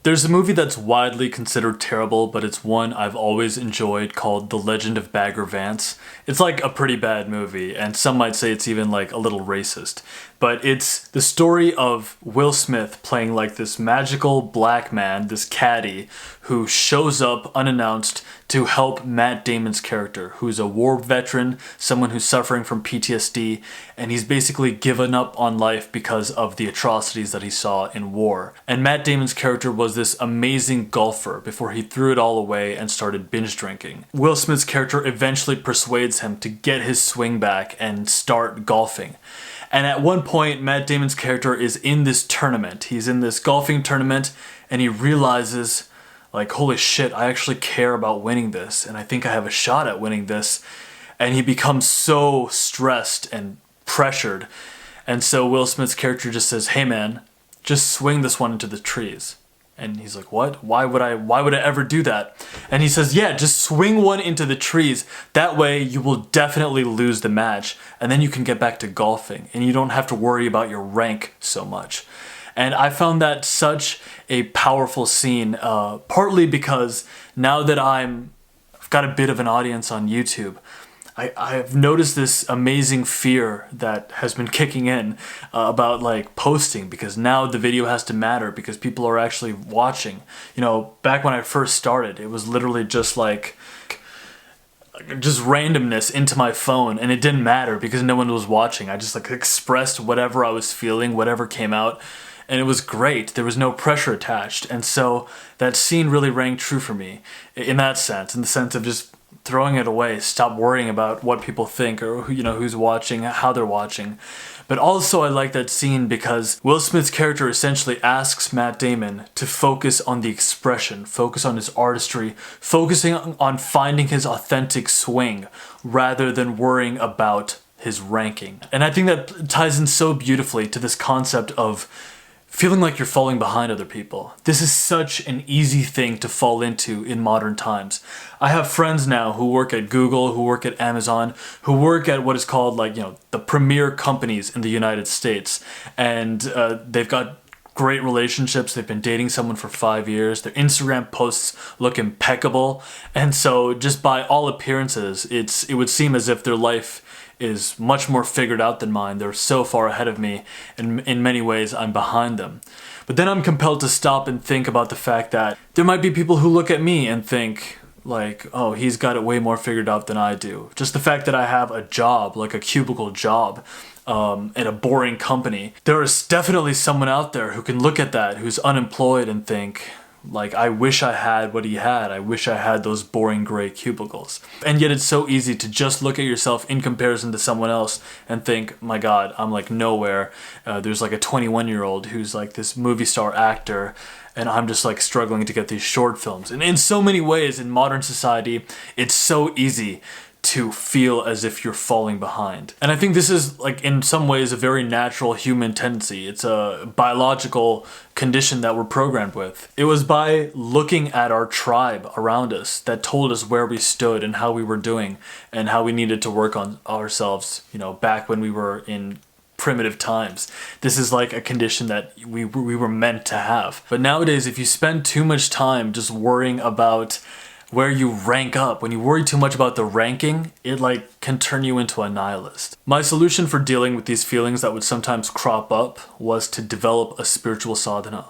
There's a movie that's widely considered terrible, but it's one I've always enjoyed called The Legend of Bagger Vance. It's like a pretty bad movie, and some might say it's even like a little racist. But it's the story of Will Smith playing like this magical black man, this caddy, who shows up unannounced to help Matt Damon's character, who's a war veteran, someone who's suffering from PTSD, and he's basically given up on life because of the atrocities that he saw in war. And Matt Damon's character was this amazing golfer before he threw it all away and started binge drinking. Will Smith's character eventually persuades him to get his swing back and start golfing. And at one point, Matt Damon's character is in this tournament. He's in this golfing tournament, and he realizes, like, holy shit, I actually care about winning this, and I think I have a shot at winning this. And he becomes so stressed and pressured. And so Will Smith's character just says, hey man, just swing this one into the trees. And he's like, what? Why would I ever do that? And he says, yeah, just swing one into the trees. That way you will definitely lose the match. And then you can get back to golfing. And you don't have to worry about your rank so much. And I found that such a powerful scene, partly because now that I've got a bit of an audience on YouTube, I've noticed this amazing fear that has been kicking in about like posting, because now the video has to matter because people are actually watching. You know, back when I first started, it was literally just randomness into my phone, and it didn't matter because no one was watching. I just like expressed whatever I was feeling, whatever came out, and it was great. There was no pressure attached. And so that scene really rang true for me in that sense, in the sense of just throwing it away, stop worrying about what people think or who's watching, how they're watching. But also I like that scene because Will Smith's character essentially asks Matt Damon to focus on the expression, focus on his artistry, focusing on finding his authentic swing rather than worrying about his ranking. And I think that ties in so beautifully to this concept of feeling like you're falling behind other people. This is such an easy thing to fall into in modern times. I have friends now who work at Google, who work at Amazon, who work at what is called the premier companies in the United States. And they've got great relationships. They've been dating someone for 5 years. Their Instagram posts look impeccable. And so just by all appearances, it would seem as if their life is much more figured out than mine. They're so far ahead of me, and in many ways I'm behind them. But then I'm compelled to stop and think about the fact that there might be people who look at me and think like, oh, he's got it way more figured out than I do. Just the fact that I have a job, like a cubicle job, at a boring company. There is definitely someone out there who can look at that, who's unemployed, and think, like, I wish I had what he had. I wish I had those boring gray cubicles. And yet it's so easy to just look at yourself in comparison to someone else and think, my God, I'm like nowhere. There's like a 21-year-old who's like this movie star actor, and I'm just like struggling to get these short films. And in so many ways in modern society, it's so easy to feel as if you're falling behind. And I think this is, like, in some ways a very natural human tendency. It's a biological condition that we're programmed with. It was by looking at our tribe around us that told us where we stood and how we were doing and how we needed to work on ourselves, back when we were in primitive times. This is like a condition that we were meant to have. But nowadays, if you spend too much time just worrying about where you rank up, when you worry too much about the ranking, it can turn you into a nihilist. My solution for dealing with these feelings that would sometimes crop up was to develop a spiritual sadhana.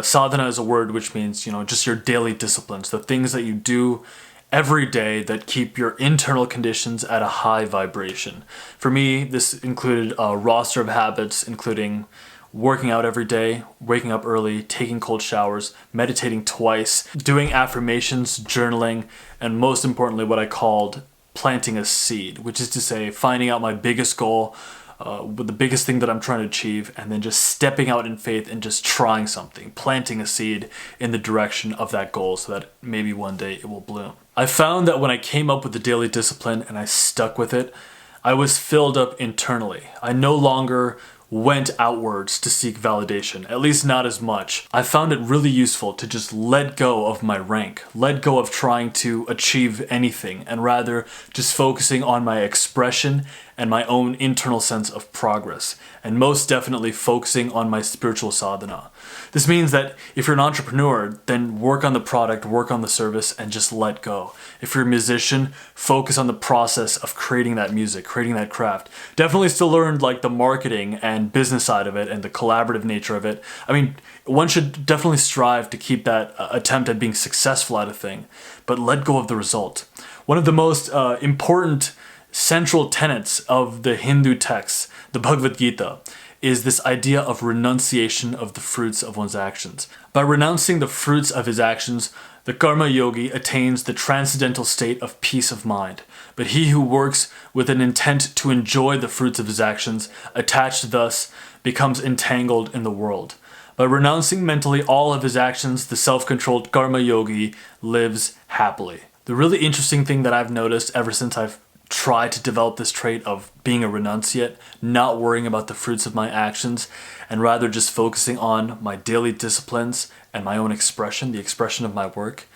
Sadhana is a word which means, just your daily disciplines, the things that you do every day that keep your internal conditions at a high vibration. For me, this included a roster of habits, including working out every day, waking up early, taking cold showers, meditating twice, doing affirmations, journaling, and most importantly, what I called planting a seed, which is to say finding out my biggest goal, the biggest thing that I'm trying to achieve, and then just stepping out in faith and just trying something, planting a seed in the direction of that goal so that maybe one day it will bloom. I found that when I came up with the daily discipline and I stuck with it, I was filled up internally. I no longer went outwards to seek validation, at least not as much. I found it really useful to just let go of my rank, let go of trying to achieve anything, and rather just focusing on my expression and my own internal sense of progress, and most definitely focusing on my spiritual sadhana. This means that if you're an entrepreneur, then work on the product, work on the service, and just let go. If you're a musician, focus on the process of creating that music, creating that craft. Definitely still learn like the marketing and business side of it and the collaborative nature of it. I mean, one should definitely strive to keep that attempt at being successful at a thing, but let go of the result. One of the most important central tenets of the Hindu texts, the Bhagavad Gita, is this idea of renunciation of the fruits of one's actions. By renouncing the fruits of his actions, the karma yogi attains the transcendental state of peace of mind. But he who works with an intent to enjoy the fruits of his actions, attached thus, becomes entangled in the world. By renouncing mentally all of his actions, the self-controlled karma yogi lives happily. The really interesting thing that I've noticed ever since I've tried to develop this trait of being a renunciate, not worrying about the fruits of my actions, and rather just focusing on my daily disciplines and my own expression, the expression of my work,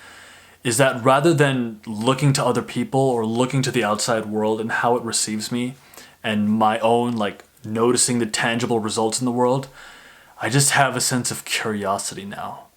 is that rather than looking to other people or looking to the outside world and how it receives me, and my own like noticing the tangible results in the world, I just have a sense of curiosity now.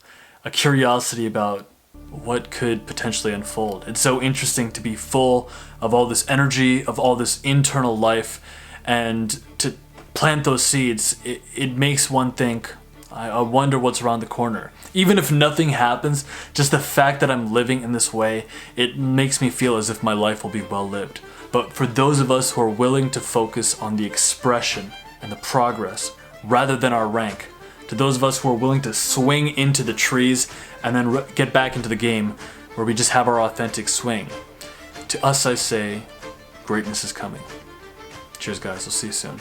A curiosity about what could potentially unfold. It's so interesting to be full of all this energy, of all this internal life, and to plant those seeds, it makes one think, I wonder what's around the corner. Even if nothing happens, just the fact that I'm living in this way, it makes me feel as if my life will be well lived. But for those of us who are willing to focus on the expression and the progress, rather than our rank, to those of us who are willing to swing into the trees and then get back into the game where we just have our authentic swing, to us I say, greatness is coming. Cheers guys, we'll see you soon.